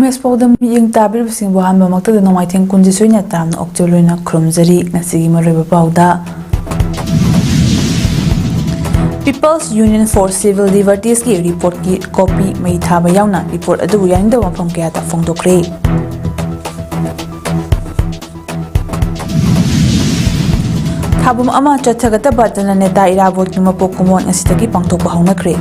Congress PAODAM yung tabir basing buhan ba magtagda ng maiting kundisyoy na tam na oktuloy na krumzari na sige mariba pauda. People's Union for Civil Liberties ki report ki copy may thaba yaw na report adu yan daw mapam kaya ta fongdokre. Thabum ama chathagata batana neta Irabot ni mapok kumon asitagi pangtokpa hawnakre.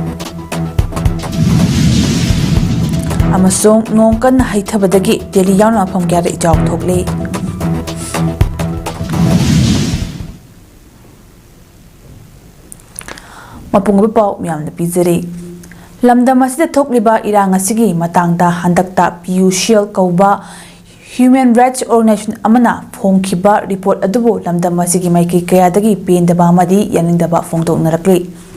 Amasong nong kan haithabadagi Delhi yawn mapam kaya ijawk thokle. Mapungba pau miyam na pizari. Lamdam asida thokliba irang asigi matangda handakta PAODAM kauba Human Rights Organization amana phongkhiba report adubu lamdam asigi maiki kayadagi pendaba amadi yaningdaba phongdoknarakli.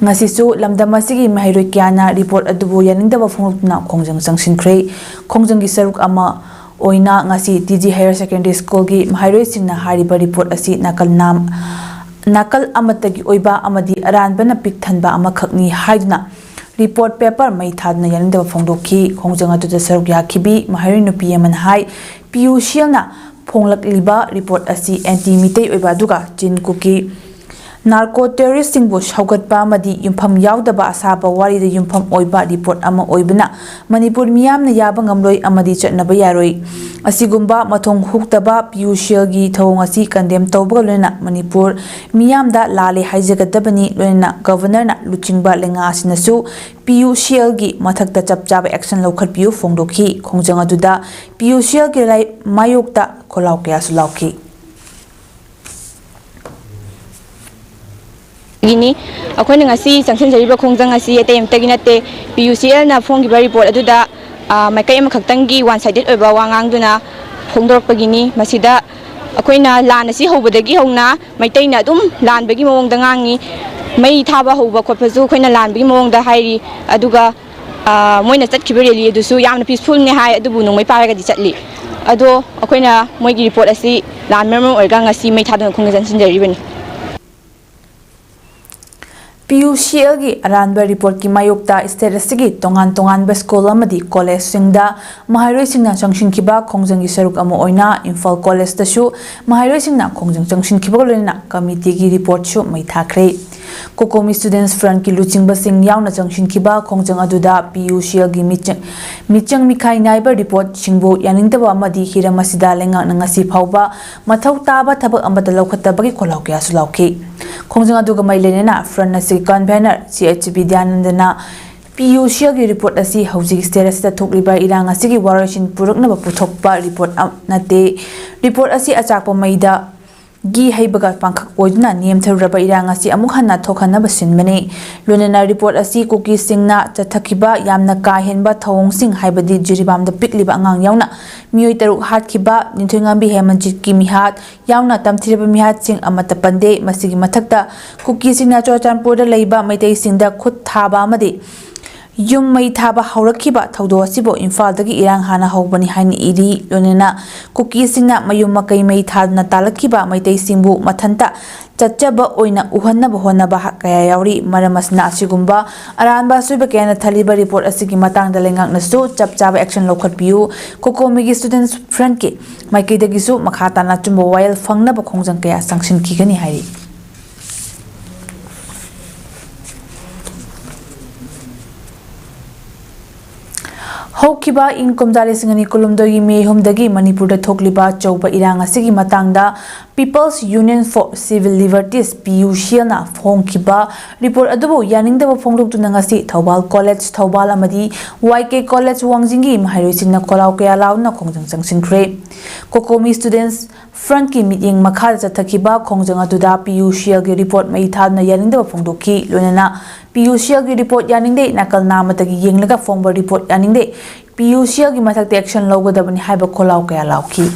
Ngasisu lamdam asigi mahairoi kyana report adubu yaningdaba phongdokna khongjang changsinkhre. Khongjanggi saruk ama oina ngasi TG Higher Secondary School gi mahairoi singna hariba report asi nakal amatagi oiba amadi aranbana pikthanba amakhakni haiduna report paper mai thadna yaningdaba phongdokhi khongjang atuda saruk yakhibi mahairoi nupi yaman hai PAODAM na phonglakliba report asi anti mitei oiba duga chin kuki narco terrorist singbo shaugatpa amadi yumpham yaudaba asaba warida yumpham oiba report ama oibna Manipur miyamna yaba ngamloi amadi chatnaba yaroi asigumba mathong huktaba PAODAM gi thawng asi condemn tawbaga loina Manipur miyamda lale haijagadabani loina governor na luchingba lenga asinasu PAODAM gi mathakta chapchaba action lokhatpiu phongdokhi khongjang aduda PAODAM gi lai mayokta kholaw kya sulawki gini akhoi ngasi sanction jariba khongjang asi atem taginate PAODAM na phonggiba report aduda maikai am khaktangi one sided oiba wangang duna phongdorok pagini masida akoina lan asi hobadagi hongna maitai na dum lan bagi mawongda ngangi mai thaba hoba khotpasu khoina lan bagi mawongda hairi aduga moina chatkiba rally adusu yamna peaceful ne hai adubu nongmai paraga di chatli ado akoina moigi report asi lan memor oiga ngasi mai thadana khongjang sinjaribani PAODAM gi aranba report ki mayokta status gi tongan ba school amadi college singda mahairoi singna changshinkhiba khongjang gi saruk ama oina Imphal college ta shu mahairoi singna khongjang changshinkhiba loina committee gi report shu mai thakre Kokomi students front ki luchingba sing yauna changshinkhiba khongjang aduda PAODAM gi michang mikhai naiba report singbo yaningdaba amadi hiramasida lenga ngasi phauba mathau taba thabak amada lokhatabagi kholaw kya sulawki khongjang aduga mai lenena front nasi convener CHB Dyanandana PAODAM gi report asi hauji status ta thokliba irang asigi warashin puraknaba puthokpa report nate report asi achakpa maida gi haibaga pangkhak oiduna niamtharaba irang asi amuk hanna thokhanaba sinmani lonena report asi cookie singna chathakiba yamna ka henba thawong sing haibadi jiribam da pikliba angang yauna mioi taruk hatkhiba ninthoingambi hemanjit ki mihat yauna tamthiraba mihat sing amata pande masigi mathakta cookie singna chochanpur da leiba maitai singda khut thaba amadi yum mai thaba haurakhiba thaudo asibo Imphal dagi irang hana hobani haini iri lonena cookie singna mayum makai mai thadna talakhiba maitai singbu mathanta chachaba oina uhannaba honaba kaya yauri maramasna asigumba aranba suiba kena thaliba report asigi matangda lengakna su chapchaba action lokhatpiu Kokomi gi students front ki maikai dagi su makhata na chumbo while fangnaba khongjang kaya sanction khigani hairi Hokiba income dali singani kulumdogi me homdagi Manipur da thokliba chauba irang asigi matangda People's Union for Civil Liberties PAODAM na phongkiba report adubu yaningdaba phongdok tuna ngasi Thobal College Thobal amadi YK College Wangjingi mahairoi singna kholaw kaya launa khongjang changsinkhre Kokomi students front ki meeting makha chathakiba khongjang aduda PAODAM gi report mai thadna yaningdaba phongdokhi lonena PAODAM gi report yaningde nakal namatagi yenglaga phongba report yaningde PAODAM gi mathakte action logadabani haiba kholaw kaya lawki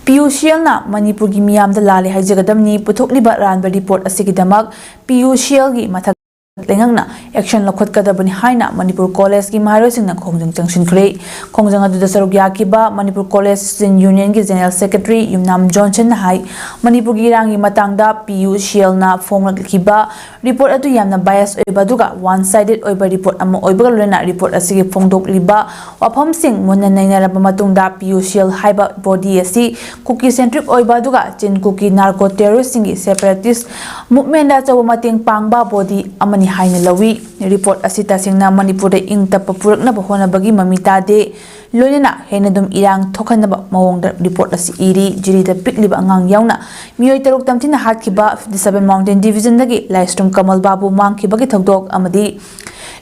PAODAM na Manipur gi miyamda lale haijagadamni puthokliba ranba report asigidamak PAODAM gi mathak लेंगना action लखोत्कदबनी हाइना Manipur college की महारोइसिंगना खोंजंग चंगसिनख्रे खोंजंग अदुदा सरुक याखिबा मणिपुर कॉलेज स्टूडेंट यूनियन की जनरल सेक्रेटरी युमनाम जॉनसन हाई मणिपुर की इरांगी मतंगदा PUCL ना फोंगलखिबा रिपोर्ट अदु यामना बायस ओइबादुगा वन साइडेड ओइबा रिपोर्ट अमा ओइबगा लोना रिपोर्ट असिगे फोंदोकलिबा वाफमसिंग मुन्ना नैनारबा मतुंगदा PUCL हाइबा बॉडी असि कुकी सेंट्रिक ओइबादुगा चिन कुकी नार्को टेररिस्टिंग सेपरेटिस्ट मूवमेंट दा चौ मतेंग पांगबा बॉडी अमनि हाइने लवी रिपोर्ट असि तसिंगना मणिपुर दे इंग तप पुरकनब होनबगी ममिता दे लोनेना हेनदुम इरांग थोखनब मवोंग रिपोर्ट असि इरी जिरिदा पिकलिबा अंगांग यावना मियोय तरुक तमथिना हातखिबा 57 माउंटेन डिवीजन दगी लाइस्ट्रम कमल बाबू मांगखिबगी थौदोक अमदी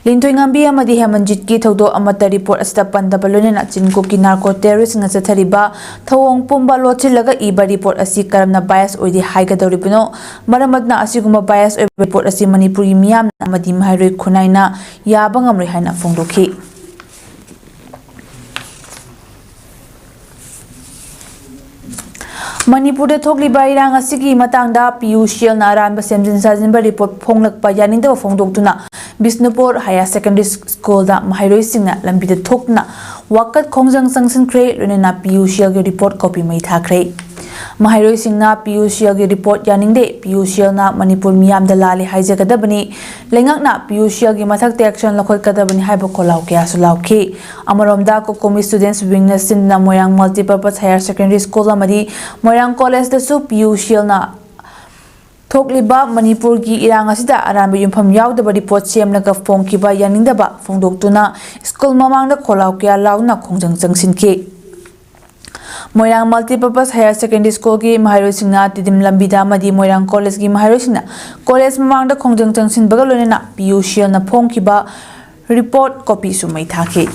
लिंथोइंगांबी अमदी हेमंजित की थौदोक अमता रिपोर्ट असता पंदब लोनेना चिनको की नार्को टेररिस्ट न चथरिबा थौंग पुंबा लोचिलगा इबा रिपोर्ट असि करमना बायस ओइदि हाइगदौरिबनो मरमदना असिगुमा बायस ओइबा रिपोर्ट असि मणिपुरी मियाम अमदी महारोइ खुनाइना याबा ngamroi हाइना फोंदोखि मणिपुर थोकलिबा इरांग असिगी मतंगदा PUCL ना अरानबा सेमजिन साजिनबा रिपोर्ट फोंगलकपा यानिंदबा फोंदोक्तुना बिष्णुपुर हायर सेकेंडरी स्कूल दा महारोइसिंगना लंबिदा थोकना वाकत खोंजंग संगसनख्रे लोनेना PUCL के रिपोर्ट कॉपी मै थाख्रे महारोइसिंगना PUCL के रिपोर्ट यानिंगदे PUCL ना मणिपुर मियाम दा लाले हाइजगदबनी लेंगकना PUCL की मथक एक्शन लखोत्कदबनी हाइबो कोलाव कयासु लाउखि अमरोमदा कोकोमी स्टूडेंट्स विंगना सिंना Moirang multipurpose higher secondary school अमदी मोयांग कॉलेज दसु PUCL ना थोकलिबा मणिपुर की इरांग असिदा अरानबा युमफम यावदबा रिपोर्ट सेमलगा फोंखिबा यानिंगदबा फोंदोक्तुना स्कूल ममांगदा खोलाव कया लाउना खोंजंग चंगसिनखि मोयांग मल्टीपर्पज हायर सेकेंडरी स्कूल की महारोइसिंगना तिदिम लंबिदा मदी मोयांग कॉलेज की महारोइसिंगना कॉलेज ममांगदा खोंजंग चंगसिनबगा लोनेना PUCL ना फोंखिबा रिपोर्ट कॉपी सुमै थाखि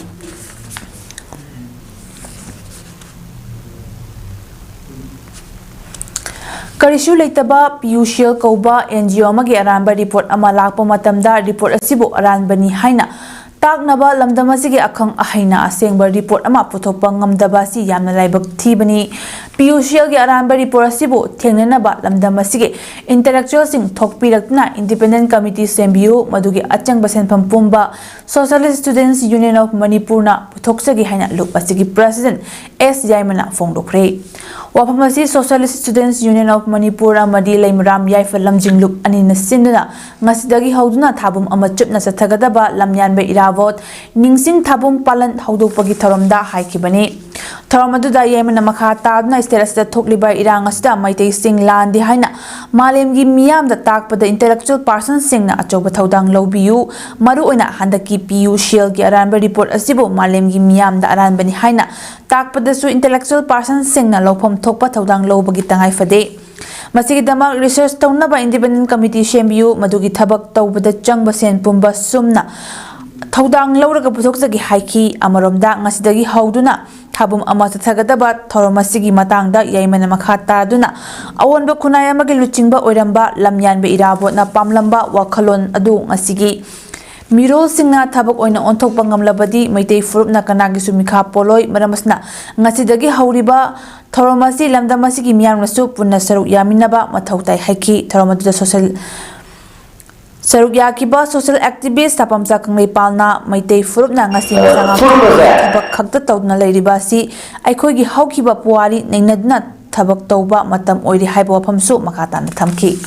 करिशु लेतबा PUCL कौबा NGO अमगी अरानबा रिपोर्ट अमा लाकपा मतमदा रिपोर्ट असिबो अरानबनी हाइना ताकनबा लमदम असिगे अखंग अहैना असेंगबा रिपोर्ट अमा पुथोकपा ngamdaba si yamna laibak thibani PUCL ge aranba report asibo thengnanaba lamdam asige intellectual sing thokpirakna independent committee sembiu madugi achangba senpham pumba socialist students union of manipur na puthoksagi haina lup asigi president S Yaimana phongdokre waphamasi socialist students union of manipur amadi laimram yaifal lamjing lup ani na sinduna ngasidagi hauduna thabum ama chupna sathagadaba lamyanbe Irabot ningsing thabum palan haudokpagi tharamda haikibani Tharamadu Yemen Makata, Steras the Tokliba Irang Asta, Mighty Sing Landi Haina, Malim Gimiam the Tak, but the intellectual person sing na Achobatodang Lobiu, Maruina, Handaki PUCL Aranba report Asibo, Malim Gimiam the Aranbani Haina, Tak, but the intellectual person sing na Lopom Tokpatodang Lobagitang Haifade. Masigidama research Tonaba Independent Committee Shembu, Madugi Tabak Toba the Changba Sen Pumba Sumna. Todang Lauraga Putoxagi Haiki, Amaromda, Masidagi Hauduna, Tabum Amata Tagadaba, Toromasigi Matanga, Yemen Makata Duna, Awanba Kunaya Magiluchimba, Oramba, Lamyan be Irabot, na Pamlamba, Wakalon, Adu, Masigi. Miro Singna Tabak Oina on Topangam Labadi, Maite Fruit Nakanagi Sumika Poloi, Madamasna, Nasidagi Hauriba, Toromasi, Lamdamasigi Miam Soup, Punasaru Yaminaba, Matautai Haiki, Toromadu Social. Sarugyakiba social activist tapam sakang palna maitei furup na ngasi masanga thabak khakta tawna leiribasi aikhoigi haukiba puari neinadna thabak tawba matam oiri haiba wafamsu makata na thamki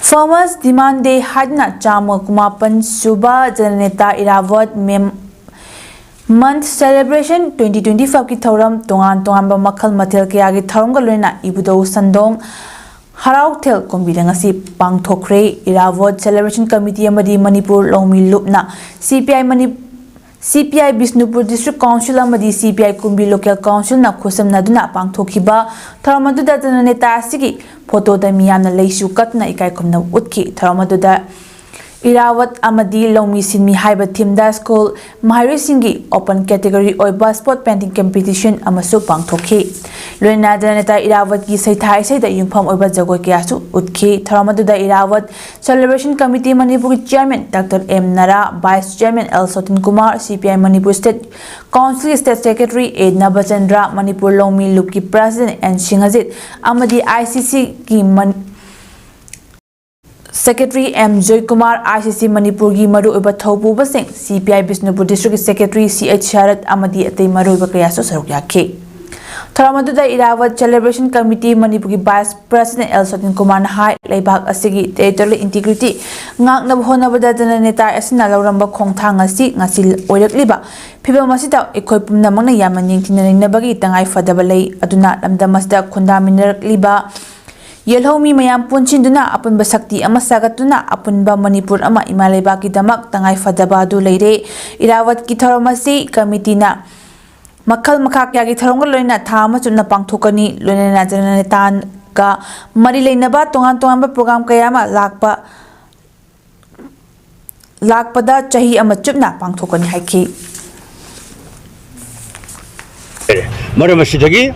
Farmers demand day hadna chama kumapan suba janeta Irabot Month celebration 2025 ki thoram tongan ba makhal mathel kya gi thoram ga loina ibudo sandong harau thel kombidang asi pangthokre Irabot celebration committee amadi Manipur longmi lupna CPI Bishnupur district council amadi CPI Kumbi local council na khosam naduna pangthokhiba thoramadu da neta asigi photo da miyamna leisu katna ikai komna utki thoramadu da Irabot amadi Longmi Sinmi haiba thimda school Maharoi Singi open category oiba sport painting competition amasu pangthokhi loina janata Irabot ki saithai saida yumpham oiba jagoi kyasu utkhi tharamadda Irabot celebration committee Manipur chairman Dr. M Nara, vice chairman L Sotin Kumar, CPI Manipur state council state secretary A Nabachandra, Manipur Longmi Loop ki president N Singajit amadi ICC ki Secretary M Joy Kumar, ICC Manipur gi maru oiba thopu basing CPI Bisnupur District Secretary CH Sharat amadi atei maru oiba kayasu saruk yakhe tharamadda Irabot celebration committee Manipur gi vice president L Sotin Kumar na hai leibak asigi territorial integrity ngakna honabada jana neta asina lauramba khongthang ngasi oirakliba phibam asida ekoi pumna mangna yamna ningthina nabagi tangai fadaba lei aduna lamdam asida khunda minarakliba Yelhomi mayam puncinduna apunba sakti ama sagatuna apunba Manipur ama imaleba ki damak tangai fadaba du leire Irabot ki tharamasi committee na makhal makha kya ki tharong loina thama chunna pangthokani loina janana tan ka mari leinaba tongan ba program kayama lakpada chahi ama chupna pangthokani haiki maramasi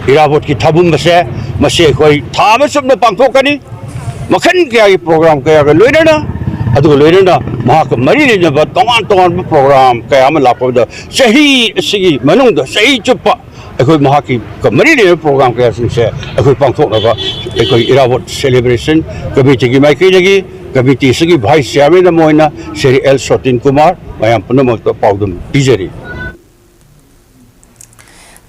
Irabot ki thabum base mase koi thama subna pangthokani makhan kya program kaya ga loina adu loina mahak mari ne ba tongan program kaya ma lakda sahi sigi manung da sahi chupa ekoi mahak ki mari ne program kaya sin se ekoi pangthok na ba ekoi Irabot celebration committee ki mai ki lagi committee sigi vice chairman moina Sri L Sotin Kumar mayam punamok PAODAM tijari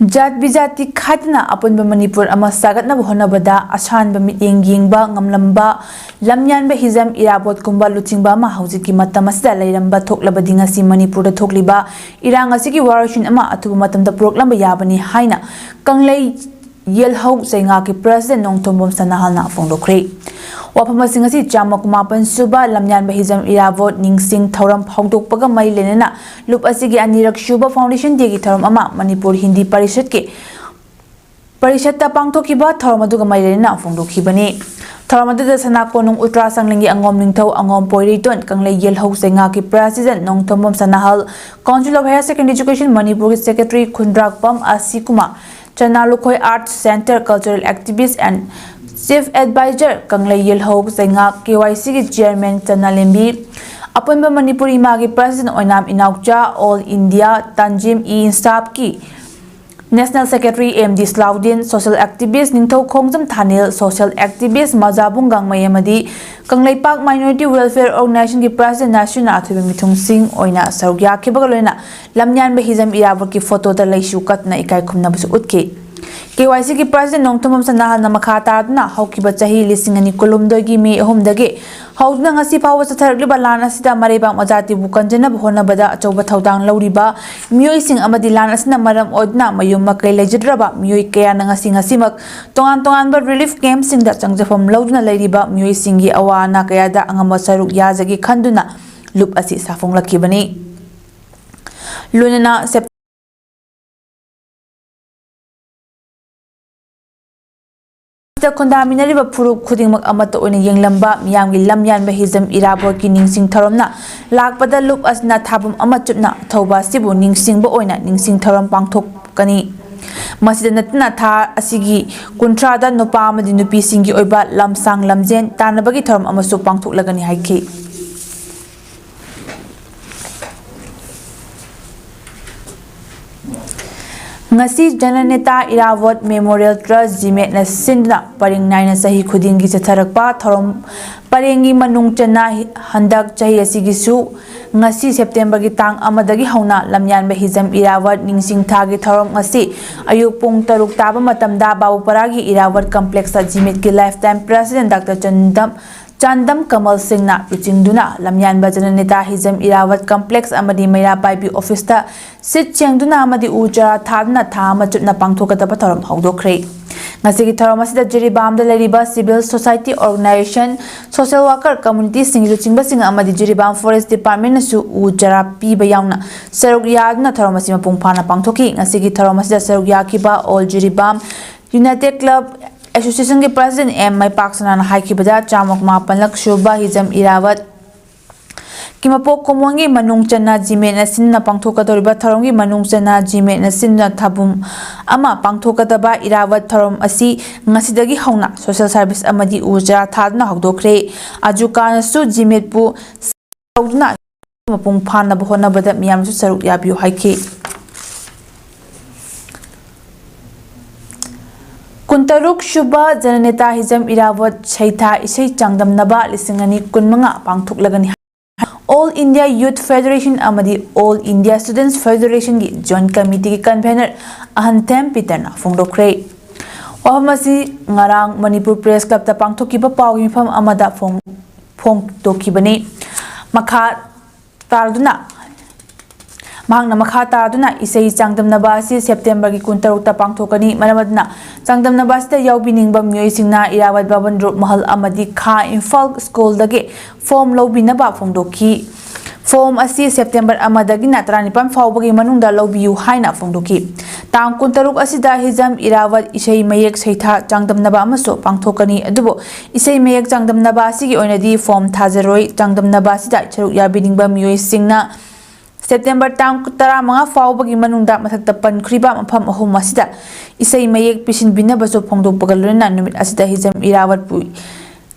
Jat bijati khatna apunba Manipur ama sagatna honabada asan ba miteng yengba ngamlamba lamyan ba hizam Irabot kumba luchingba ma haujiki matamasda leiramba thoklabadi ngasi Manipur da thokliba irang asigi warashin ama atubu matamda program ba yabani haina kanglei yelhau sainga ki president nongtombom sanahalna phongdokre waphamasing asi chamakumapan suba lamyan ba hizam Irabot ningsing thoram phongdokpaga mai lenena lup asigi anirak shuba foundation degi thoram ama Manipur Hindi Parishad ke Parishad ta pangthokiba thoram aduga mai lenena phongdokhibani thoram aduda sanakonung ultra sanglingi angom ningthau angom poiriton kanglei yelhau sainga ki president nongtombom sanahal council of higher secondary education Manipur secretary Khundrak Pam Asikuma Chanalukoi Arts Center cultural activist and Chief Advisor Kanglei Yelhau Sainga KYC ki Chairman Chanalembi Apunba Manipuri Magi President Oinam Inaukcha All India Tanjim Instap ki National Secretary MD Slaudin Social Activist Ningthau Khongjam Thanil Social Activist Mazabung Gangmai amadi Kanglei Park Minority Welfare Organization ki President National Athiba Mithung Singh oina sarugya khibagaloina lamnyan ba hizam Irabot ki photo da leisu katna ikai khumna busu utke KYC ki president nongtomam sanahal na makhatarna haukiba chahi lisingani kolumdogi me ahumdage haudna ngasi pawa satharliba lana sida mareba majati bukanjana bhona bada achauba thaudang lauriba mioi sing amadi lana sina maram odna mayum makai lejidraba mioi kaya na ngasi mak tongan ba relief camp sing da changjafam laudna leiriba mioi singi awana kaya da angama saruk yazagi khanduna lup asi safong lakibani lunana Kondaminariba Puru Kudingmak Amato on a young lamba, Miami Lamyan Bahizam Irabot ki Ningsing Taromna, Lakpada Loop as na tabum amatuna, Toba Sibu Ningsing Boina, Ningsing Taram Pangtok Kani. Masida Natna Ta Asigi, Kuntrada Nopama di Nupi Singi Oiba, Lamsang Lamzen, Tanabagi Taram Amaso Pangtok Lagani Haiki. Ngasi Jananeta Irabot Memorial Trust Jimet na sindna paring naina sahi khudingi chatharakpa thorom parengi manung chana handak chahi asigisu ngasi September gi tang amadagi hauna lamyan ba hizam Irabot ningsing thagi thorom ngasi ayuk pung taruk taba matamda Babuparagi Irabot complex Jimet ki lifetime president Dr. Chandam Kamal Singh na Luchingduna Lamyan Bajana Neta Hizam Irabot Complex Amadi Maira Paibi Office ta Sit Chengduna Amadi Ujara Thadna Thama Chutna Pangthokataba Thoram Haudokre Ngasigi Thoram Asida Jiribam da Leriba Civil Society Organization Social Worker Community Sing Luchingba Sing Amadi Jiribam Forest Department Nasu Ujara Piba Yauna Saruk Yadna Thoram Asima Pungpana Pangthoki Ngasigi Thoram Asida Saruk Yakiba All Jiribam United Club Association के president M. Mai Paksana Haiki Bada Chamak Mapan Lak Shubha Hizam Irabot Kimapok Komongi Manung Chana Jimet na Sinna Pangthokadoriba Tharomgi Manung Chana Jimet na Sinna Thabum Ama Pangthokadaba Irabot Tharom asi ngasidagi hauna social service amadi urja thadna hawdokre ajuka su Jimet pu saudna mapung phana bahona bada miyam su saruk yabiu haiki Kuntaruk Shuba Jananeta Hizam Irabot Chaitha Isai Changdam Naba Lisingani Kunmanga Pangthuk Lagani All India Youth Federation amadi All India Students Federation gi Joint Committee ki convener Ahantem Pitana Fongdokre Wahamasi ngarang Manipur Press Club ta pangthokiba pawgi mifam amada phongtokibani makha tarduna Mahangna makha tarduna isai changdamnaba asi September gi kuntaruk ta pangthokani maramadna changdamnaba sta yaubiningba myoi singna Irabot Baban Drop Mahal amadi Kha Imphal School dagi form lobinaba phongdoki form asi September amadagi na 35 fawbagi manungda lobiu haina phongdoki tang kuntaruk asida hizam Irabot isai mayek saitha changdamnaba amaso pangthokani adubo isai mayek changdamnaba asigi oinadi form thajaroi changdamnaba asida charuk yabiningba myoi singna September tang tara mga fawbagi manungda mathakta pankriba mafam ahum asida isai mayek pisin binabaso phongdok pagalona numit asida hizam Irabot pu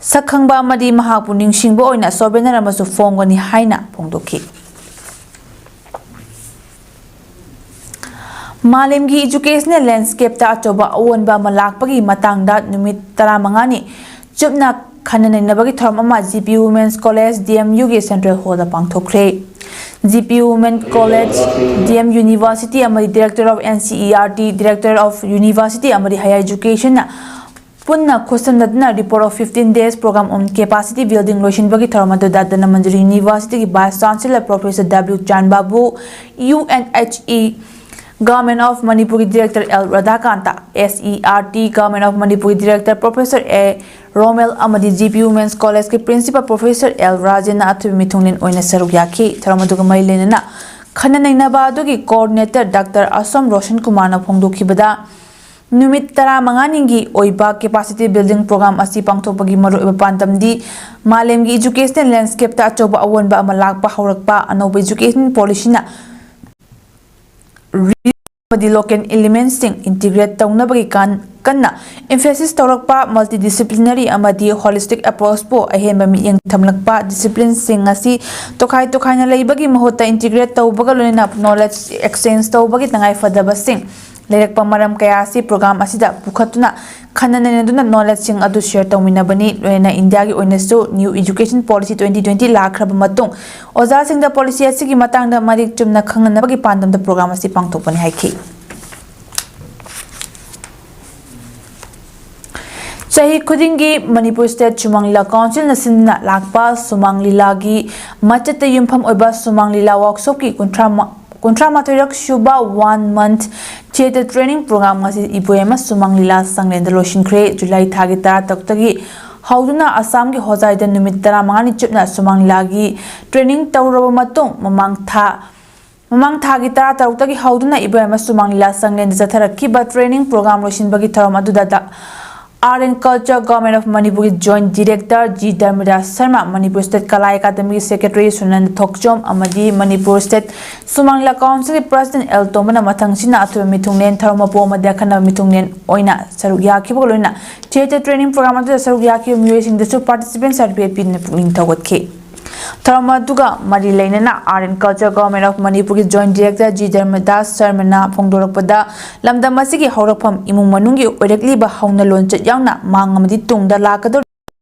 sakhangba amadi mahapu ningsingbo oina sobenar amaso phongani haina phongdoki Malemgi educational landscape ta achoba awonba malakpagi matangda numit tara mangani chupna khananainabagi thorom ama GP Women's College DMU ge Central Hall da pangthokre GP Women's College DM University amadi Director of NCERT Director of University amadi Higher Education na punna khosamnadna report of 15 days program on capacity building lotion bagi tharamadu dadana Manjari University ki Vice Chancellor Professor W Chan Babu UNHE Government of Manipur Director L Radhakanta SERT Government of Manipur Director Professor A Romel amadi GP Women's College ke Principal Professor L Rajena athu mithunglen oina saruk yakhi tharamadu ga mailena khananainaba adugi coordinator Dr Asom Roshan Kumar na phongdokhibada numit tara manganingi oiba capacity building program asi pangthokpagi maru iba pantamdi malemgi educational landscape ta achoba awonba ama lakpa haurakpa anoba education policy na the local elements sing integrate taunabagi kanna emphasis tawrakpa multidisciplinary amadi holistic approach po ahemba miyeng thamlakpa discipline sing asi tokhai na leibagi mahota integrate tawbaga loina knowledge exchange tawbagi tangai fadaba sing lerak pamaram kaya si program asida pukhatuna khananenaduna knowledge sing adu share tawminabani loina India gi oinasu new education policy 2020 lakraba matung oza singda policy asigi matangda marik chumna khanganabagi pandamda program asi pangthokpani haiki Sahi khudingi Manipur State Sumang Lila Council na sinna lakpa Sumang Lila gi machata yumpham oiba Sumang Lila workshop ki kuntra matoyak shuba 1 month theater training program ngasi ibuema Sumang Lila sanglenda loshin kre July thagi ta taktagi hauduna Assam gi hojai da numit tara mangani chupna Sumang Lila gi training tawraba matung mamang thagi ta taktagi hauduna ibuema Sumang Lila sanglenda zatharaki ba training program loshin bagi tharam aduda Art and Culture Government of Manipur Joint Director G. Dharmadas Sharma, Manipur State Kala Academy Secretary Sunand Thokchom, Amadi Manipur State Sumang Lila Council President El Tomana Mathangsina Athu Mithunglen Tharmapo Madyakhana Mithunglen Oina Saruk Yakhibo Loina Theatre Training Program atu Saruk Yakhi Muising the participants certificate pin Puling Thawatki Tharmaduga Mari Lainana Art and Culture Government of Manipur Joint Director G. Dharmadas Sharma na Phongdorakpada Lamdam asigi haurakpham imung manungi oirakli ba hauna lonchat yauna mangamadi tungda lakador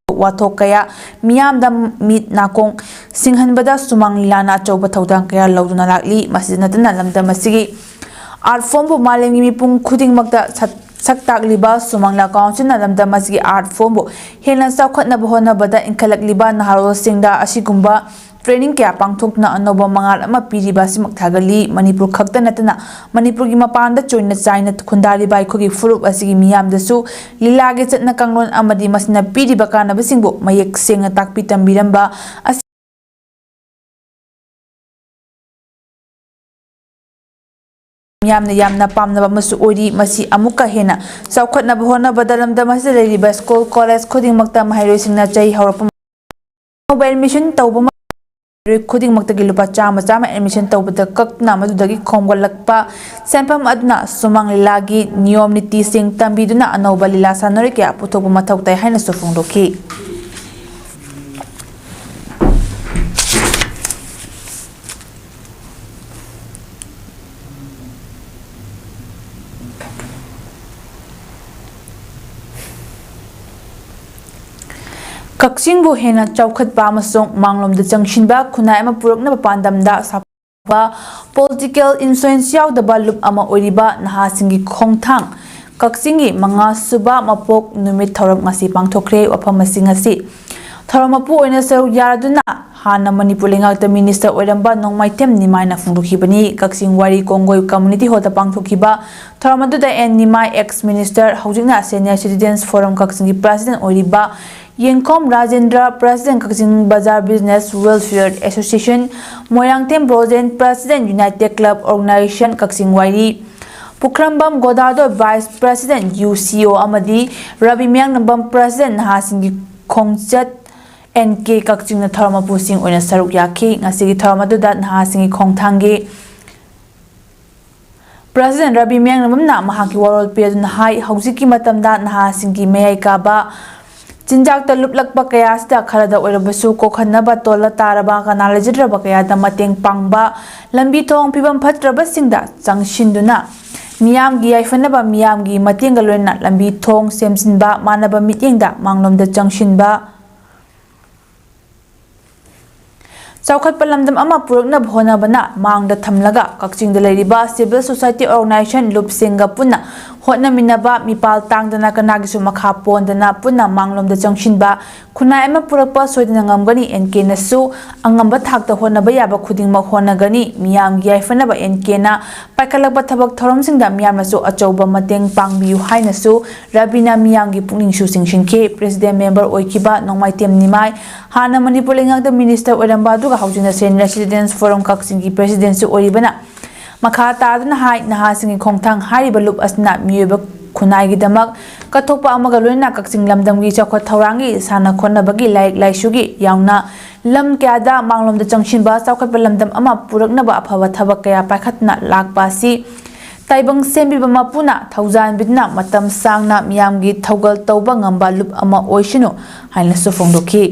wathok kaya miyamda mit nakong singhanbada Sumang Lila na chawba thaudang kaya lauduna lakli masinatana lamdam asigi art form bu malemgi mipung khudingmakta saktak liba Sumang Lila Council na lamdam asigi art form bu hena saukhatna bahona bada inkhalak liba naharol singda asigumba training kaya pangthokna anoba mangal ama piriba simak thagali Manipur khakta natana Manipur gi mapanda choina China khundari bai khogi furup asigi miyamdasu lilage chatna kanglon amadi masina piriba kana basingbo mayek senga takpi tambiramba yamna pamnaba masu ori masi amuka hena saukhatna bahona badalamda masida leiriba school college khudingmakta mahairoi singna chai hawrapa mobile mission tawba खुदिंगमक्तगी लुपा Chama Chama admission तौबदा कक्ना मदुदगी खोमगलक्पा सेंफम अदुना सुमंग लीलागी नियम नीति सिंह तंबीदुना अनौबा लीला सानोरे क्या पुथोप मथौ ताई हाइना सुफुंगदोखी कक्सिंगबु हेना चौखटपा अमसों मांगलोमदा चंगशिनबा खुनाय अमा पुरकनबा पांदमदा Sapa political influence यावदबा loop अमा ओइरिबा नहासिंगी खोंथांग कक्सिंगी मंगा सुबा मपोक नुमित थौरम ngasi पांगथोखरे वफम ngasi थौरम मपु ओइना सरु यारदुना हाना Manipur लेंगाक्ता minister ओइरंबा नोंमाइतेम निमायना फुंदुखिबनी कक्सिंग वारी कोंगोय कम्युनिटी हॉल पांगथोखिबा थौरम अदुदा एन निमाय एक्स मिनिस्टर हौजिकना सीनियर सिटीजन्स फोरम कक्सिंगी प्रेसिडेंट ओइरिबा Yengkom Rajendra, President Kachin Bazaar Business Welfare Association, Moyangtem Brojen, President United Club Organization Kachin Wairi, Pukrambam Godado, Vice President UCO Amadi, Rabi Myang President Nahasingi Kongchat, NK Kachin Tharma Pusing on a Sarukyaki, Nasigi Tharmadu that Nahasingi Kongtangi. President Rabi Myang Namna Mahaki World Pian High, Hausiki Matamda Nahasingi Mayakaba. चिंजाक लुपलक्पा कयासदा खरदा ओइरबसु कोखनबा तोला तारबा कना लेजिद्रबा कयादा मतेंग पांगबा लंबी थोंग पिबम फत्रबसिंगदा चंगशिंदुना मियामगी याइफनबा मियामगी मतेंग लोइना लंबी थोंग सेमसिनबा मानबा मिटेंगदा मांगलोमदा चंगशिनबा चौखटपा लमदम अमा पुरकनब होनबना मांगदा थमलगा कक्चिंगदा लेरिबा सिविल सोसाइटी ऑर्गेनाइजेशन लुपसिंगा पुन्ना होटनमिनबा मिपाल तांगदना कनागिसु मखा पोंदना पुन्ना मांगलोमदा चंगशिनबा खुनाय अमा पुरकपा सोइदना ngamgani एनके नसु अंगंबा थाकता होनबा याबा खुदिंगमा होनगनी मियामगी याइफनबा एनके ना पाइखलबा थबक थरमसिंगदा मियामसु अचौबा मतेंग पांगबियु हाइनसु रबिना मियामगी पुनिंगसु सिंगशिनखे प्रेसिडेंट मेंबर ओइकिबा नोंमाइतेम निमाय हाना मणिपुर लेंगाक्ता मिनिस्टर ओइरंबा दुगा हौजिना सीनियर सिटीजन्स फोरम कक्सिंगी प्रेसिडेंट ओइरिबना मखा तादना हाय नहासिंगी खोंथांग हारिबा लुप असना मियोबा खुनाइगिदमक कथोपा अमगा लोइना कक्सिंग लमदमगी चौखट थौरांगी साना खोनबगी लाइक लाइसुगी यावना लम क्यादा मांगलोमदा चंगशिनबा चौखटपा लमदम अमा पुरकनबा अफबा थबक कया पाखतना लाकपासी ताइबंग सेंबिबा मपुना थौजान बिदना मतम सांगना मियामगी थौगल तौबा ngamba लुप अमा ओइसिनु हाइना सुफोंदोखी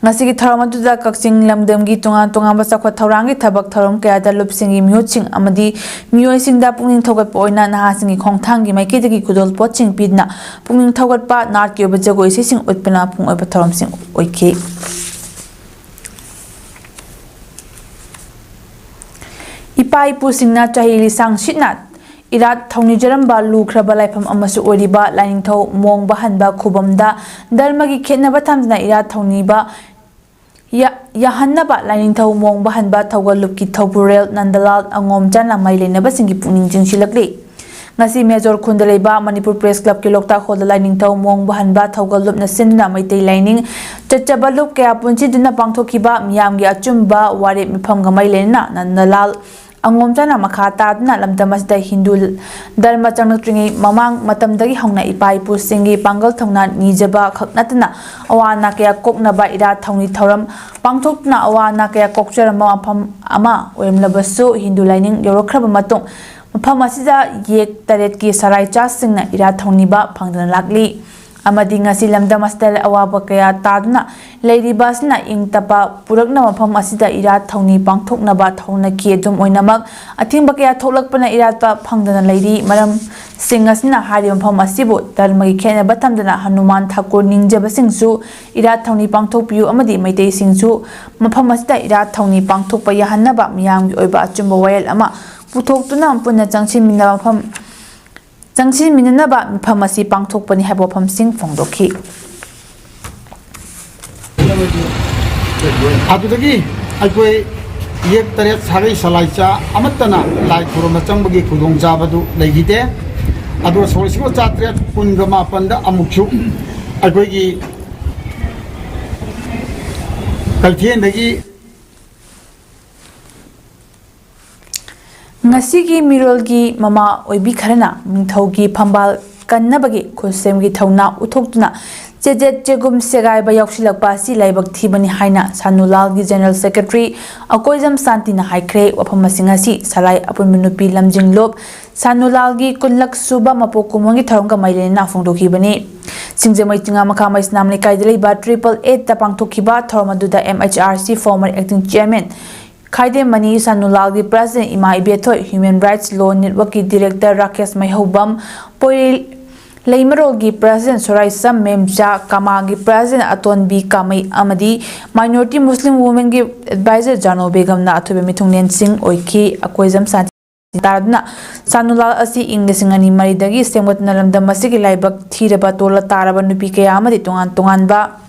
ngasigi tharamatuda kakching lamdamgi tongan tongamba chakwa thaurangi thabak tharam kayada lupsingi myuching amadi myoisingda pungning thogat poina nahasingi khongthangi maikidagi kudol poching pidna pungning thogat pa nart ki obajagoi sing utpana pung oba tharam sing oike ipai pusingna chahili sang sitna इरात थौनी जरम्बा लुख्रबा लाइफम अमसु ओरिबा लाइनिंथौ मोंग बहनबा खुबमदा धर्मगी खेनबा थामजना इरात थौनीबा याहन्नबा लाइनिंथौ मोंग बहनबा थौगलुपकी थौपुरेल Nandlal Angom जाना माइलेनबा सिंगी पुनिंग जिंगसिलकले ngasi major खुंदलेबा Manipur press club के लोकता खोल लाइनिंथौ मोंग बहनबा थौगलुपना सिनना Meitei lining चच्चबा loop कया पुंचिदुना पांगथोखिबा मियामगी अचुम्बा वारे मिफमगा माइलेना नंदलाल अंगोमजना मखा तादना लमदमसदा हिंदू धर्म चंगत्रिंगी ममांग मतमदगी हौना इपाइपु सिंगी पांगल थौना निजबा खकनतना अवाना कया कोकनबा इरा थौनी थौरम पांगथोकना अवाना कया कोकचरम मफम अमा ओइमलबसु हिंदू लाइनिंग योरखरब मतों मफम असिदा येक तरेत की सराय चासिंगना इरा थौनीबा फंगदना लागली amadi ngasi lamdam astal awaba kaya tadna leiribasna ingtapa purakna mafam asida irat thauni pangthokna ba thauna ki dum oinamak athingba kaya tholakpana iratpa phangdana leiri maram singasna hari mafam asibu dharmagi khena batamdana hanuman thakur ningjaba singsu irat thauni pangthokpiu amadi maitei singsu mafam asida irat thauni pangthokpa yahanaba miyamgi oiba achumba wayal ama puthoktuna punna changsinminna mafam Jangsin minanaba miphamasi pangthokpani haibo phamsing phongdokhi adudagi aikoi yek taret sagai salaicha amatana lai khuruma changbagi khudong jabadu leigide adu solisigo chatret pungama panda amukchu aikoi gi kalthien dagi ngasigi mirolgi mama oibi kharana mingthaugi phambal kannabagi khulsemgi thauna uthokduna Chejet Chegum Segai Bayokshilag Pasi Laibak Thibani Haina Sanulal General Secretary Akoizam Santina Haikre Wapamasingasi Salai Apun Minupi Lamjing Lob Sanulal gi Kunlak Suba Mapokumongi Tharunga Mailena Fungdokibani Singjamai Tinga Makamais Namli Kaideli ba 888 Tapang Tokiba Thormaduda MHRC former acting chairman Kaide Mani Sanulal gi President Ima Ibethoy Human Rights Law Network ki Director Rakesh Maihobam Poil Leimarol gi President Sorai Sam Memcha Kama gi President Aton B Kamai Amadi Minority Muslim Women gi Advisor Jano Begum na Athobe Mithungnen Singh Oiki Akoizam Santi Tadna Sanulal asi Inglisingani Maridagi Semgot Nalamdam Masigi Laibak Thiraba Tola Taraba Nupi Kaya Amadi Tungan ba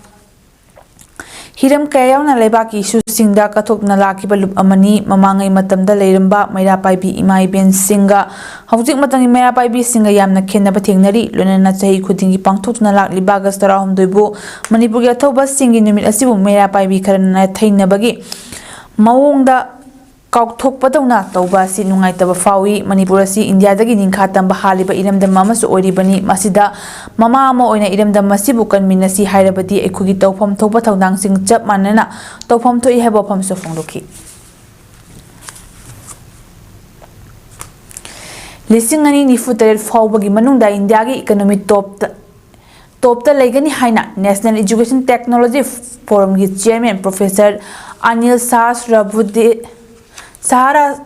Hiram kaya na leibaki issue singda kathok na lakiba lup amani mamangai matamda leiramba maira paibi imai ben singa hawjik matangi maira paibi singa yamna khenaba thengnari lonana chahi khudingi pangthok na lak libagas tara homdoibu manipur gi athoba singi numit asibu maira paibi kharana thainabagi mawongda Kaukthok Padona Tauba si nungai taba fawi Manipur si India dagi ningkhatam bahaliba iramdam mamasu oribani masida mama ama oina iramdam masibu kanminasi hairabati ekhugi tawpham thokpa thaudang sing chap manana tawpham thoi hebo pham so phongdoki Lisingani nifuter fawbagi manungda India gi economy top ta legani haina National Education Technology Forum gi chairman Professor Anil Saharas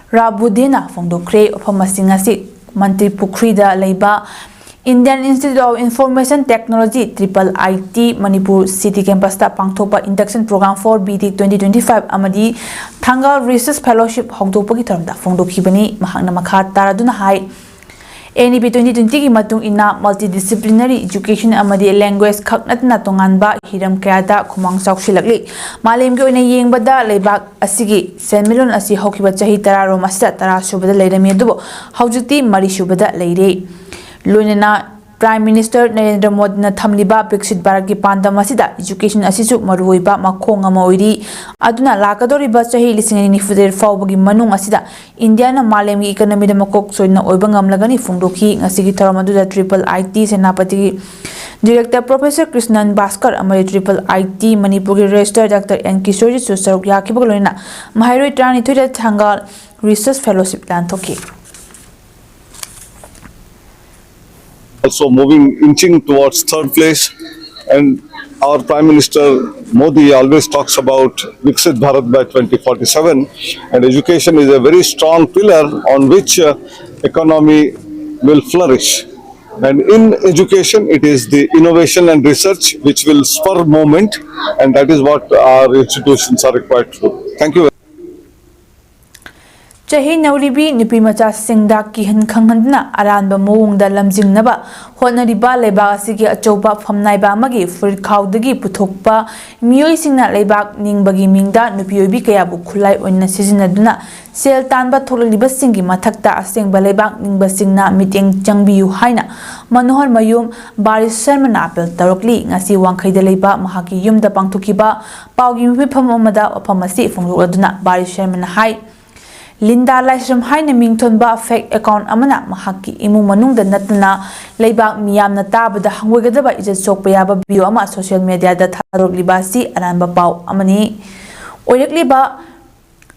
Rabudina Fongdokre Ophamasingasi Mantri Pukrida Leiba Indian Institute of Information Technology IT Manipur City Campus ta Pangthopa Induction Program for BT 2025 Amadi Thangal Research Fellowship Hongdopagi Tharamda Fongdokhibani Mahakna Makha Taraduna Hai NEP 2020 ki matung ina multidisciplinary education amadi language khaknatna tonganba hiram kayada khumang saukshilakli malem ge oina yengbada leibak asigi senmilon asi hokiba chahi 10 rom asita 10 subada leirami adubo haujukti mari subada leire loinana Prime Minister Narendra Modi na thamliba Brexit Bharat ki pandam asida education asisu maruiba makhong ama oiri aduna lakadori ba chahi lisingani fuder fawbagi manung asida India na malem gi economy da makok soina oiba ngamlagani fungdoki ngasigi tharamadu da IT Senapati Director Professor Krishnan Bhaskar amari IT Manipur gi Register Dr. N Kishori Susaruk yakibagloina Mahairoi Trani Thuida Thangal Research Fellowship plan thoki Also inching towards third place, and our Prime Minister Modi always talks about Viksit Bharat by 2047, and education is a very strong pillar on which economy will flourish. And in education, it is the innovation and research which will spur movement, and that is what our institutions are required to do. Thank you. Chahi Nauribi Nupi Macha Singda Kihan Kanghandna Aranba Mowungda Lamjingnaba Honariba Lebak Sigi Achoba Famnaiba Magi Furit Kaudagi Putokpa Mioi Singna Lebak Ningbagi Mingda Nupiobi Kayabu Kulai Oina Sizinaduna Sel Tanba Toliba Singi Matakta Asing Balebak Ningba Singna Meeting Jangbiu Haina Manohar Mayum Baris Sherman Apple Tarokli Ngasi Wangkaida Leba Mahaki Yumda Pangtukiba Paugi Wipam Omada Opamasi Funguaduna Baris Sherman Hai Linda Laisram Haina Mingtonba fake account amana mahaki imu manungda natna leibak miyamna tabada hangwegadaba ijat sokpayaba bio ama social media da tharoglibasi aranba pau amani oirakliba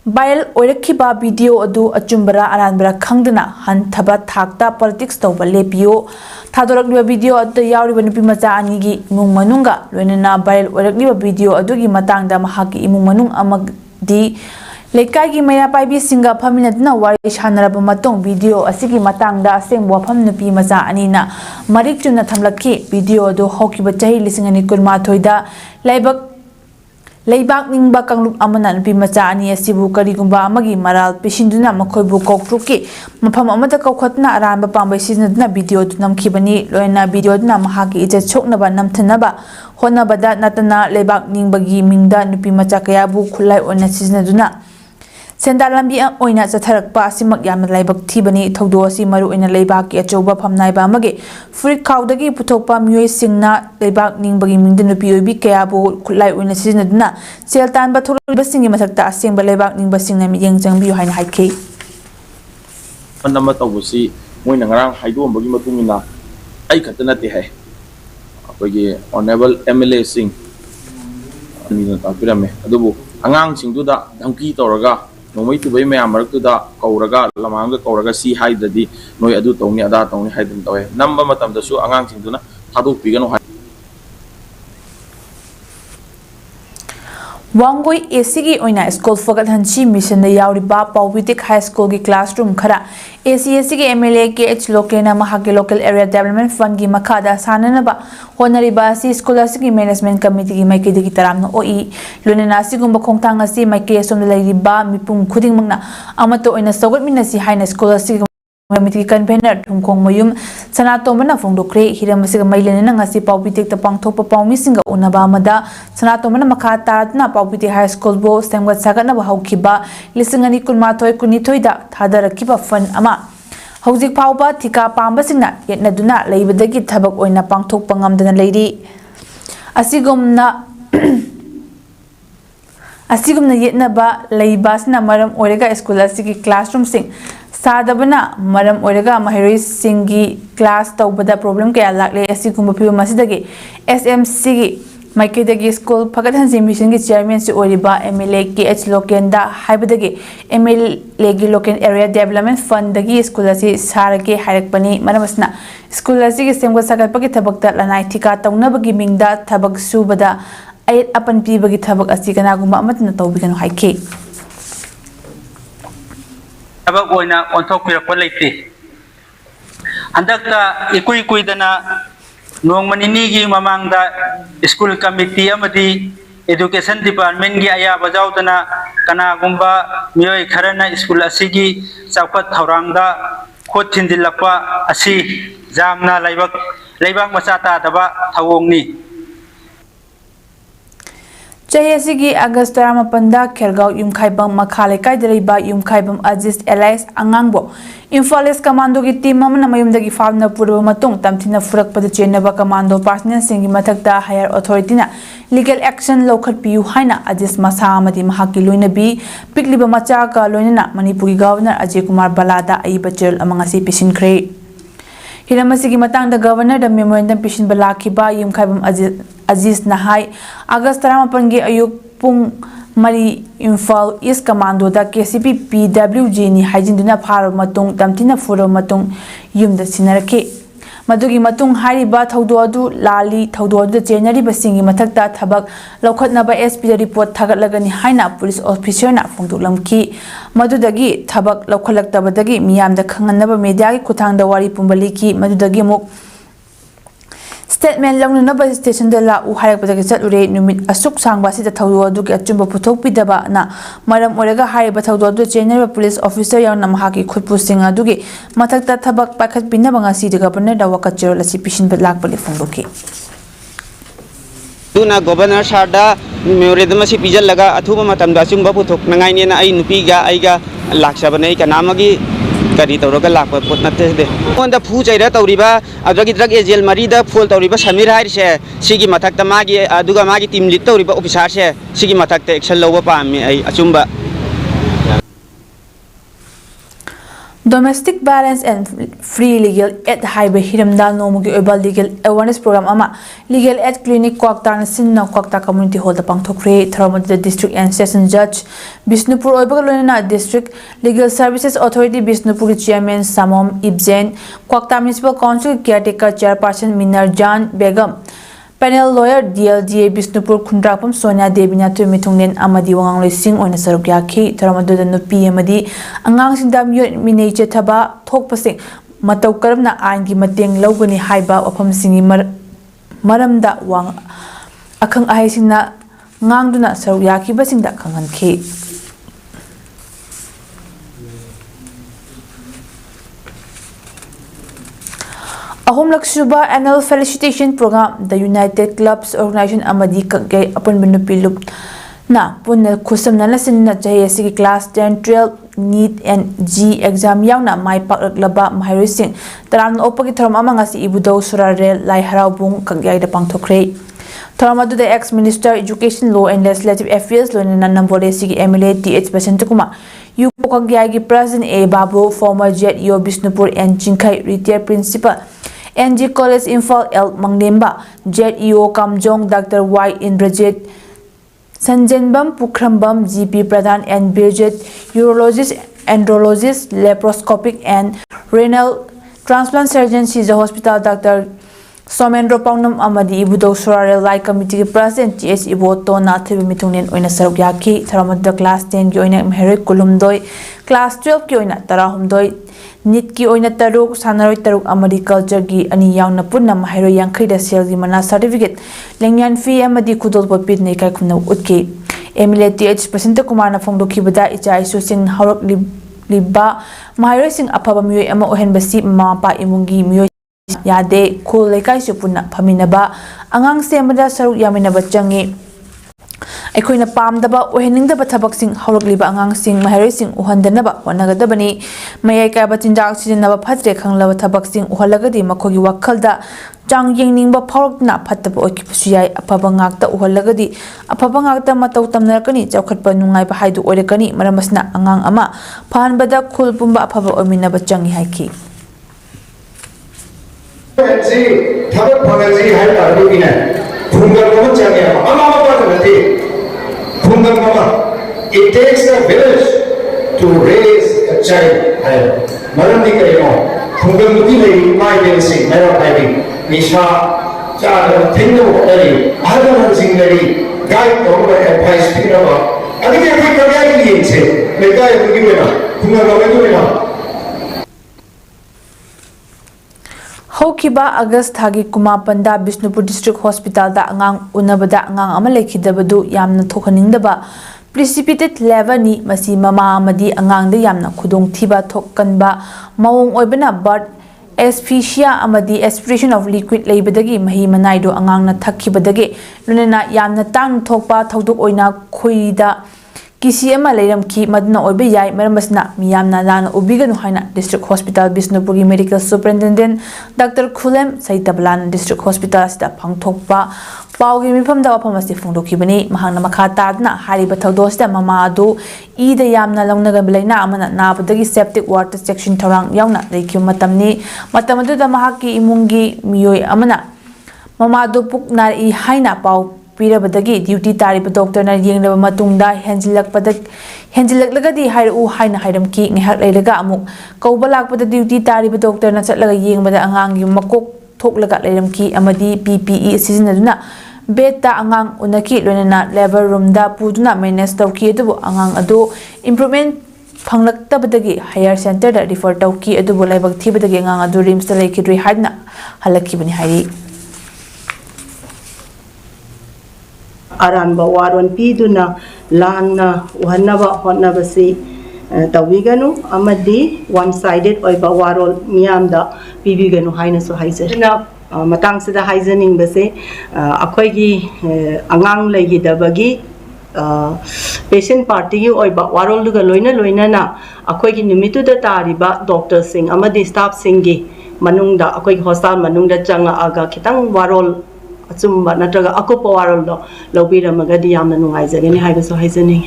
viral oirakhiba video adu achumbara aranbara khangdana hanthaba thakta politics tawba lepio thadorakliba video adu yawriba nupi macha anigi imung manunga loinana viral oirakliba video adugi matangda mahaki imung manung amadi Lekai ki maya paibi singa paminadna wari shanaraba matong video asigi matangda aseng wafam nupi maza anina marik chuna thamlaki video do hokiba chahi lisingani kulma thoida leibak ningba kanglup amana nupi maza ani asibu karigumba amagi maral pishinduna makhoibu kokruki mafam amata kokhatna aranba pambai siznadna video du namkhibani loina video duna mahaki ija choknaba namthanaba honabada natana leibak ningbagi mingda nupi macha kayabu khulai ona siznaduna Sendalambi oina chatharakpa asimak yamna laibak thibani thodo asi maru oina leibak ki achoba phamnaiba amage furit khawdagi puthokpa mioi singna leibak ningbagi mingdenu piobi kayabu khulai oina sizinaduna seltan ba tholiba singi mathakta asengba leibak ningba singna miyeng jangbiu haina haikhe Pandama tawusi moina ngarang haidombogi matungina ai khatana te hai ꯑꯩꯈꯣꯏꯒꯤ honourable MLA ꯁꯤꯡ ꯑꯅꯤꯅ ꯇꯥꯛꯄꯤꯔꯝꯃꯦ ꯑꯗꯨꯕꯨ ꯑꯉꯥꯡꯁꯤꯡꯗꯨꯗ ꯙꯝꯀꯤ ꯇꯧꯔꯒ ꯅꯣꯡꯃꯩ ꯇꯨꯕꯩ ꯃꯌꯥꯝ ꯃꯔꯛꯇꯨꯗ ꯀꯧꯔꯒ ꯂꯃꯥꯡꯗ ꯀꯧꯔꯒ ꯁꯤ ꯍꯥꯏꯗ꯭ꯔꯗꯤ ꯅꯣꯏ ꯑꯗꯨ ꯇꯧꯅꯤ ꯑꯗꯥ ꯇꯧꯅꯤ ꯍꯥꯏꯗꯅ ꯇꯧꯋꯦ ꯅꯝꯕ ꯃꯇꯝꯗꯁꯨ ꯑꯉꯥꯡꯁꯤꯡꯗꯨꯅ ꯊꯥꯗꯣꯛꯄꯤꯒꯅꯨ ꯍꯥꯏ Wangoi ACG oina school fagat hanchi mission da yauriba Paubitik High School gi classroom khara ACSC gi MLA KH Lokena mahagi local area development fund gi makhada sananaba honariba si school asigi management committee gi maikidi gi taramna oi lunena sigumba khongtang asi maike som da laiba mipum khuding mangna amato oina sogot minasi haina school asigi Committee convener Thumkong Mayum Sanatomana Fongdokre Hiramasiga Mailena ngasi Paubitik the Pangthopa Paumisinga Unabamada Sanatomana Makata na Paubiti High School bo Stemgat Sagana Haukiba Lisingani Kunmatoi Kunitoida Tadarakiba Fun Ama Hauzik Pauba Tika Pambasina yet Naduna Labadagi Tabak Oina Pangtok Pangamdana Lady Asigumna Asigumna Yetnaba Laibasna Maram Orega School Asigi classroom sing Sadabana Maram Orega Meritorious Singi class Taubada problem Kaya Lakle Asigumba Piu Masidagi SMC Maikidagi School Pakatan Mission Chairman Si Oriba MLA KH Lokenda Hybadagi MLA Local Area Development Fund Dagi School Asi Sarage Harakpani Maramasna School Asi Semgo Sakapaki Tabakta Lanai Tika Taunabagi Mingda Tabak Subada Ayat Apan Pibagi Tabak Asikanaguma Amatna Tobigano Haike Tabak oina ontok pirakpa leite handakta ikui kuidana nongmanini mamangda school committee amadi education department gi aya bajaudana kana gumba miyoi kharana school asigi chakpat thorangda khot thindilakpa asi jamna laibak macha ta daba thawongni Chayasigi August Ramapanda Kergau Yumkhaibam Makhale Kaidariba Yumkhaibam Aziz Elias Angangbo Infalis Commando gi team amana mayumdagi famna purba matung tamthina furakpada chenaba commando personnel singi mathakta higher authority na legal action lokhat piu haina Aziz Masa amadi mahaki loinabi pikliba macha ka loinana Manipuri governor Ajay Kumar Balada aibachel amangasi pisinkhre Hiramasi gi matang da governor da memorandum pishin balakiba Yumkhaibam Aziz Nahai August Ramapangi Ayuk Pung Mari Infal East Commando da KCP PWG ni Hajinduna Pharo Matung Tamtina Furo Matung Yumda Sinarake Madugi Matung Hariba Thaudodu Lali Thaudodu January Basingi Matakta Thabak Lokhatnaba SP report Thagatlagani Haina police officer na Fongdulamki Madudagi Thabak Lokhalaktabadagi Miyamda Khanganaba Media ki Kuthangda Wari Pumbaliki Madudagi Muk Statement lang na ba station de la uhayak patagi chatlure numit asuk sangba sida thawdo adugi achumba puthok pidaba na maram oraga hariba thawdo adu general police officer yaw namhaki khutpu sing adugi mathakta thabak pakhat pinaba ngasi de governor da wakachero lasi pishin bedlak bali fongdoki Tuna governor sarda memorandum si pijal laga athuba matam da chungba puthok nangai ne na ai nupi ga ai ga laksaba nei ka namagi kari tawraga lakpa pot natte de onda phu chaira tawriba adagi drug agent marida phol tawriba samir hair se sigi mathakta magi aduga magi team lead tawriba officer se sigi mathakta action lowa pami ai achumba Domestic Violence and Free Legal Aid Highway Hiramda Nomugi Oba Legal Awareness Program Ama Legal Aid Clinic Kwakta Sinna Kwakta Community Hall the Pangthokre Tharamad the District and Session Judge Bisnupur Obagalona District Legal Services Authority Bisnupur Chairman Samom Ibzen Kwakta Municipal Council Caretaker Chairperson Minarjan Begum Panel Lawyer DLDA Bisnupur Kundrapam Sonia Debina to Mitungnen Amadi Wang Sing on a Sarukyaki, Taramadu Nupi Amadi, Angang Sindam Minature Taba, Talk Passing, Mataukaramna Angi Mating Logani Haiba upon singing Maramda Wang Akang Aisina Nangduna Sarukyaki Basing that Kangan K. Ahom Laksuba Annual Felicitation Program, the United Clubs Organization Amadi Kagay upon Benupilup na Punna Kusam Nalasin na Jayasiki Class 10, 12, NEET and G exam yauna Mai Pak Laba Mahirising, Taran Opagitram Amangasi Ibudo Surarel Lai Harabung Kagay the Pangtokre. Taramadu the ex-minister Education Law and Legislative Affairs Lonan Nambolesigi MLA TH Basentukuma. Yukokagayagi President A. Babu, former Jet Yo Bisnupur and Chinkai retired principal. NG College Imphal L Mangnemba ZEO Kamjong Dr. Y Indrajit Sanjenbam Pukhrambam GP Pradhan and Birjit Urologist Andrologist Laparoscopic and Renal Transplant Surgeon Siza Hospital Dr. Somendro Paunam Amadi Ibudo Sorare Lai Committee President TS Iboto Nathibi Mitungnen Oina Sarugyaki Tharamada Class 10 ki oina Meheri Kulumdoi Class 12 ki oina Tarahumdoi NIT ki oina Taruk Sanaroi Taruk Amadi Culture ki Ani Yauna Punna Mahero Yankrida Selgi Mana Certificate Lengyan Fee Amadi Kudol Popit Nekai Kumna Utki Emile TH President Kumar na Fongdoki Bada Icha Isu Sing Harok Liba Mahero Sing Apaba Miyoi Ama Ohen Basi Mapa Imungi Miyoi Yade Kul Lekai Supuna Paminaba Angang Semada Saruk Yaminaba Changi Aikoina Pamdaba Oheningdaba Tabaksing Horokliba Angang Sing Maharising Uhandanaba Wanagadabani Mayai Kabatinjak Sijanaba Patre Kanglava Tabaksing Uhalagadi Makogi Wakalda Jang Yingba Porokna Pataba Okipusuyai Apabangakta Uhalagadi Apabangakta Matau Tamnakani Jaukatpa Nungai Bahaidu Orekani Maramasna Angang Ama Panbada Kul Pumba Apaba Ominaba Changi Haiki Third policy had argument. It takes a village to raise a child. Marandi Karimo, Pungamuti, my basic, never having Nisha, Chad, Tingo, Eddie, Adam Singleri, guide over advice, Pinova. I think I think the guy is it. The guy will give it up. Pungamuti. Hokiba August Thagi Kumapanda Bishnupur District Hospital da Angang Unabada Angang Amalekidabadu Yamna Tokanindaba Precipitate Levani Masi Mama Amadi Angang de Yamna Kudung Tiba Tokanba Mawong Oibana but asphyxia Amadi aspiration of liquid labadagi Mahi Manaido Angang na Takibadagi Lunena Yamna Tang Tokpa Toduk Oina Kuida Kisi ama leiram ki madna oibe yai maramasna miyamna lana ubiganu haina District Hospital Bishnupuri Medical Superintendent Dr. Khulem Saitablan District Hospital sida phangthokpa paugi mifamda wapamasi phongdokibani mahangna makha tadna hariba thodosda mama adu ida yamna longnaga bilaina amana nabadagi septic water section thorang yauna leikyu matamni matamadu da mahaki imungi miyoi amana mama adu puknar I haina pau Pirabadagi duty tariba doctor na yenglaba matungda henjilaklagadi hairu haina hairam ki ngihak leilaga amuk kaubalakpada duty tariba doctor na chatlaga yengbada angang yung makok thoklaga leiram ki amadi PPE sizinaduna beta angang unaki lonana labor room da puduna manage tawki adubu angang adu improvement phanglaktabadagi higher center da refer tawki adubu laibak thibadagi angang adu rims da leikidri haidna halakibani hairi Aranba waron piduna langna uhanaba honnabasi tawiganu amadi one-sided oiba warol miyamda pibiganu haina so haizana matang sida haizaning base akoigi angang legidabagi patient party gi oiba warol duga loina na akoigi nimitu da tariba doctor sing amadi staff singi manungda akoigi hospital manungda changa aga kitang warol Atsumba natraga ako pawarol do lobira magadi yamna nungaizagani haibaso haizaning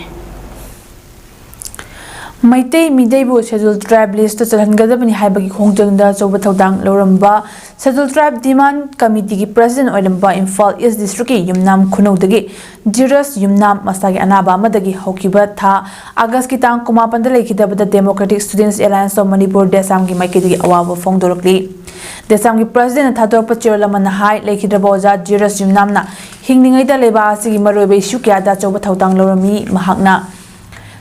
Maitei Midaibu Scheduled Tribe List to Chalangadabani Haibagi Hongjangda Chobatodang Loramba Scheduled Tribe Demand Committee President Oidamba Imphal East District Yumnam Kunodagi Jiras Yumnam Masagi Anaba Madagi Hokiba Tha August Kitang Kumapanda Lekidabada Democratic Students Alliance of Manipur Desamgi Maikidi Awaba Fongdorokli Desamgi President Thador Pachola Manahai Lekidaboja Jiras Yumnamna Hingningaida Leba Sigi Marobe Shukiada Chobatodang Lorami Mahagna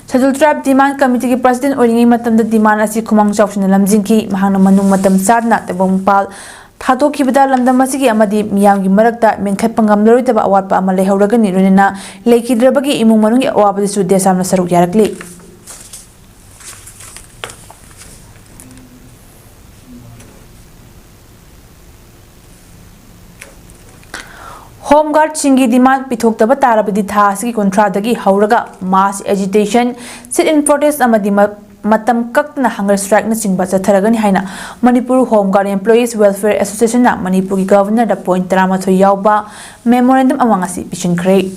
Scheduled Tribe Demand Committee President Oringi Matam the demand as Kumang Chopshin Lamzinki, Mahana Manung Matam Sarna, the Bompal, Tato Kibida Lamdamasiki Amadi, Miyangi Marakta, Menkapangam Lorita Awapa Amale Horagani Runina, Lake Drabagi Imumanungi Awabis Desam Saru Yarakli. Home Guard Chingi demand Pitokta Tarabidi Tasi Contradagi Hauraga mass agitation sit-in protest amadi matam kakna hunger strike na chingba Taragani Haina Manipur Home Guard Employees Welfare Association na Manipur Governor da point Ramato Yauba memorandum amangasi Pishin Cray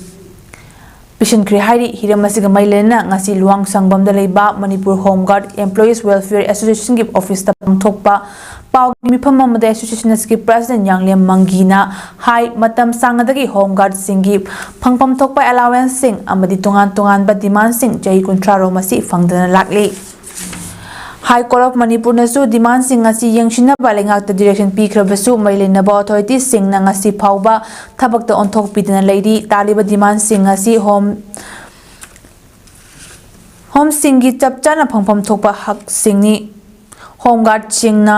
Pishinkhri hairi hiram asiga mailena ngasi luang sangbam da leiba Manipur Home Guard Employees Welfare Association ki office ta pangthokpa pau mifam amada association ki president Yanglem Mangina hai matam sangadagi Home Guard singi phangpam thokpa allowance sing amadi tungan ba demand sing jahi kuntra ro masi phangdana lakli High Court of Manipur nasu demand sing asi yangshina balengak ta direction pi khrabasu mailena ba authority sing na ngasi phauba thabak ta onthok pidana leidi taliba demand sing asi home singi chapchana phangpham thokpa hak singni Home Guard singna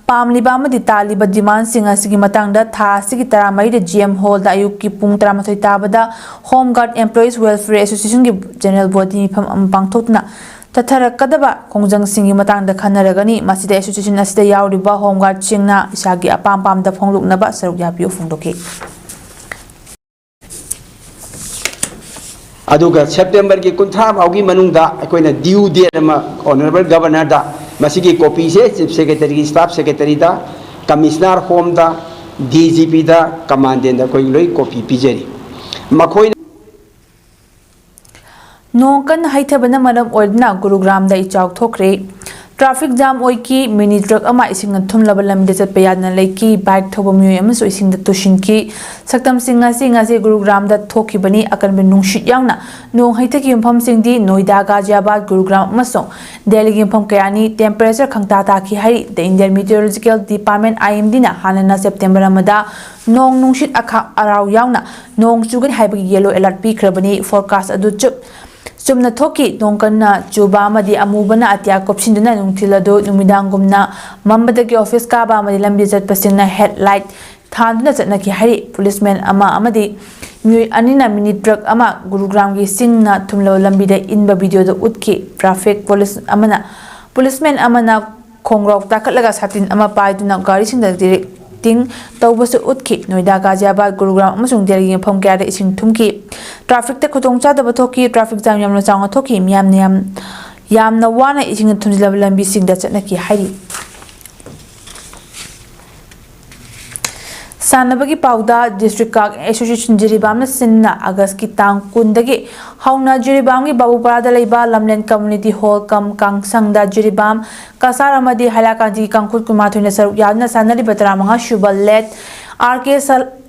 pamliba amadi taliba demand sing asigi matangda tha asigi taramai de GM Hall da ayuk ki pung 13 tabada Home Guard Employees Welfare Association ki general body pham pangthokna Tatharakadaba Kongjang Singi Matangda Khanaragani Masida Association Asida Yauriba Home Guard Chingna Isagi Apam Pam da Phongluknaba Saruk Yapiu Phongdoki aduga September ki kuntha baugi manungda akoina due date ama honorable governor da masigi copy se chief secretary staff secretary da commissioner home da DGP da commandant da koi loi copy pijeri makoi Nongkan haithabana maram oidna Gurugram da ichau thokre traffic jam oiki mini truck ama ising thum labalam de chat payadna leiki bike thoba myu amaso ising da tushinki saktam singa Gurugram da thokibani akan be nungshit yangna nong haithaki yumpham singdi Noida Ghaziabad Gurugram amaso Delhi gi yumpham kayani temperature khangta ta ki hari the Indian Meteorological Department IMD na hanana September amada nong nungshit akha arau yangna nong chugan haibagi yellow alert pi khrabani forecast adu chup Sumna thoki nongkanna chuba amadi amubana atya kopsinduna nungthilado numidangumna mambadagi office ka ba amadi lambi chatpasingna headlight thanduna chatna ki hari policeman ama amadi mui anina mini truck ama Gurugram gi singna thumlo lambi da inba video da utki traffic policeman amana khongrok takatlaga satin ama paiduna gari singda direct ting tawbasu utki Noida Ghaziabad Gurugram amasung Delhi pham kya da ising thumki traffic te khutong cha da bathoki traffic jam yamna chang thoki yamna wana ising thunjilab lambi sing da chatna ki hairi Sanabagi Pauda District Association Jiribam Sinna August ki tang kundagi hauna Jiribam gi Babupara da leiba Lamlen Community Hall kam kang sangda Jiribam kasar amadi halakanji kangkhut kumathuna saruk yadna sanali batramanga shubal let RK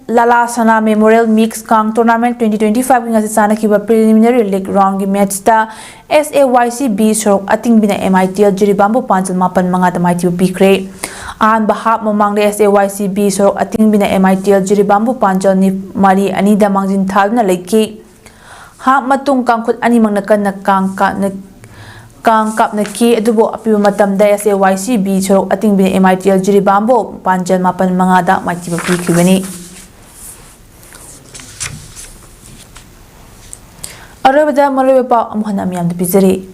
Lala Sana Memorial Mix Kang Tournament 2025 ngasi sana kiba preliminary league round gi match ta SAYC B sorok ating bina MITL Jiribambu panchal mapan mga damai bikre an bahap mamang de SAYC B sorok ating bina MITL Jiribambu panchal ni mari ani da mangjin thal na leki ha matung kangkhut ani mangna kan na kang kap na ki adubo apiba matam da SAYC B sorok ating bina MITL Jiribambu panchal mapan mga da mai bikre Arabada Malawi pa amuhana miyam da bizari.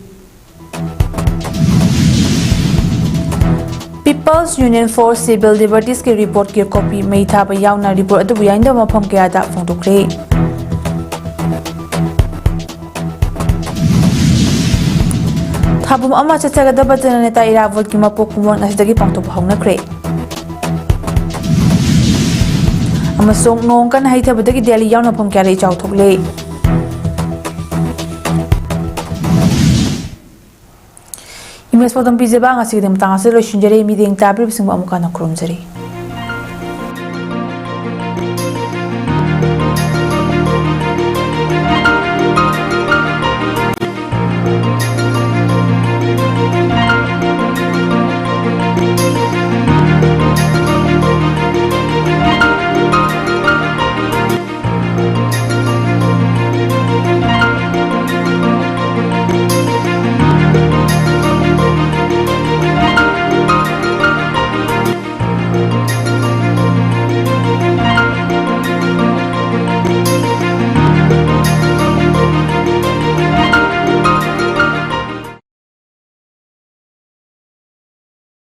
People's Union for Civil Liberties ke report ke copy mai tha ba yauna report adu yainda mafam kya da phongdokre. Thabum ama chachaga da batana neta Irabot ki mapok kumon asidagi pangtok haunakre. Amasong nongkan haithabadagi Delhi yauna pham kya le chau thokle. Imes podam pizza bang asik dem tang asilo shinjare meeting tabri bising ba amuka na krumjari.